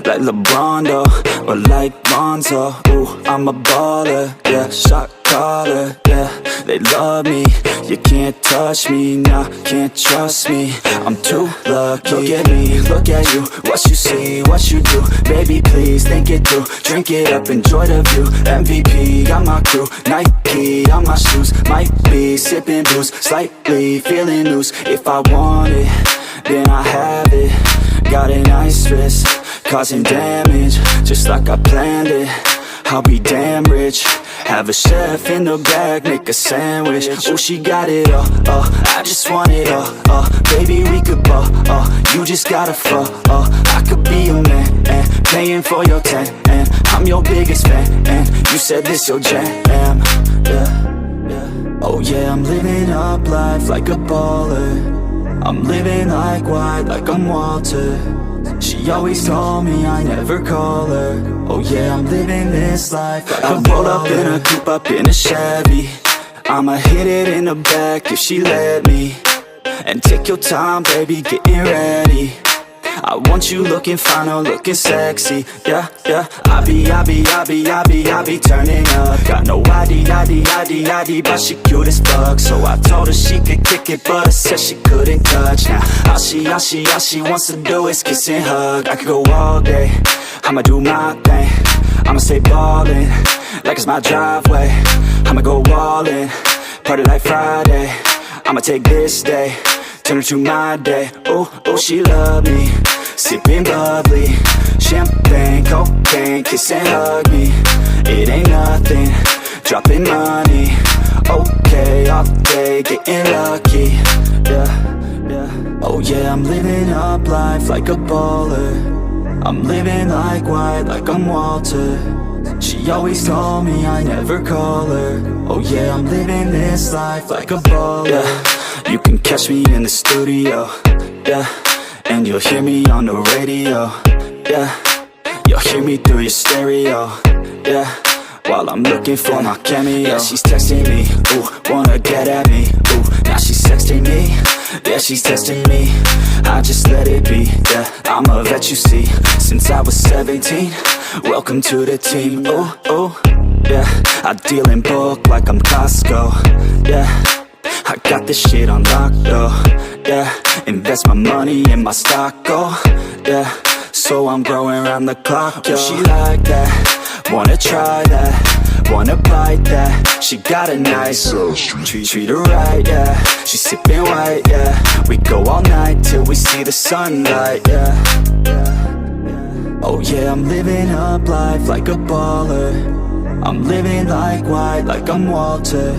like LeBron though, or like Lonzo. Ooh, I'm a baller, yeah, shot caller, yeah. They love me, you can't touch me, nah, can't trust me. I'm too lucky. Look at me, look at you, what you see, what you do. Baby, please think it through, drink it up, enjoy the view. MVP, got my crew, Nike on my shoes. Might be sipping booze, slightly feeling loose. If I want it, then I have it. Got an ice wrist, causing damage, just like I planned it. I'll be damn rich. Have a chef in the back, make a sandwich. Oh, she got it all, I just want it all, baby, we could ball, you just gotta fall, I could be your man, and paying for your tan, and I'm your biggest fan, and you said this your jam, yeah. Oh yeah, I'm living up life like a baller. I'm living like white, like I'm Walter. She always told me I never call her. Oh yeah, I'm living this life like I roll up in a coupe, up in a Chevy. I'ma hit it in the back if she let me. And take your time, baby, getting ready. I want you looking fine or looking sexy. Yeah, I be turning up. Got no ID, but she cute as fuck. So I told her she could kick it, but I said she couldn't touch. Now all she wants to do is kiss and hug. I could go all day, I'ma do my thing. I'ma stay ballin', like it's my driveway. I'ma go all in, party like Friday. I'ma take this day, turn it to my day. Oh, she love me, sipping bubbly, champagne, cocaine, kiss and hug me. It ain't nothing, dropping money. Okay, all day, getting lucky. Yeah. Oh yeah, I'm living up life like a baller. I'm living like white, like I'm Walter. She always told me I never call her. Oh yeah, I'm living this life like a baller. Yeah, you can catch me in the studio. Yeah, and you'll hear me on the radio. Yeah, you'll hear me through your stereo. Yeah, while I'm looking for my cameo. Yeah, she's texting me, ooh, wanna get at me. Ooh, now she's sexting me. Yeah, she's testing me, I just let it be. Yeah, I'm a vet, you see, since I was 17. Welcome to the team. Oh, yeah, I deal in bulk like I'm Costco. Yeah, I got this shit on lock though. Yeah, invest my money in my stock. Oh, yeah, so I'm growing around the clock. Yo, she like that, wanna try that, wanna bite that. She got a nice treat her right, yeah. She's sipping white, yeah. We go all night till we see the sunlight, yeah. Oh yeah, I'm living up life like a baller. I'm living like white, like I'm Walter.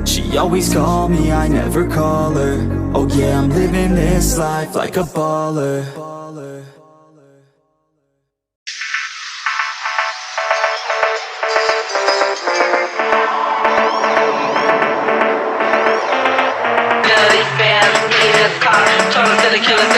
She always call me, I never call her. Oh yeah, I'm living this life like a baller. Killer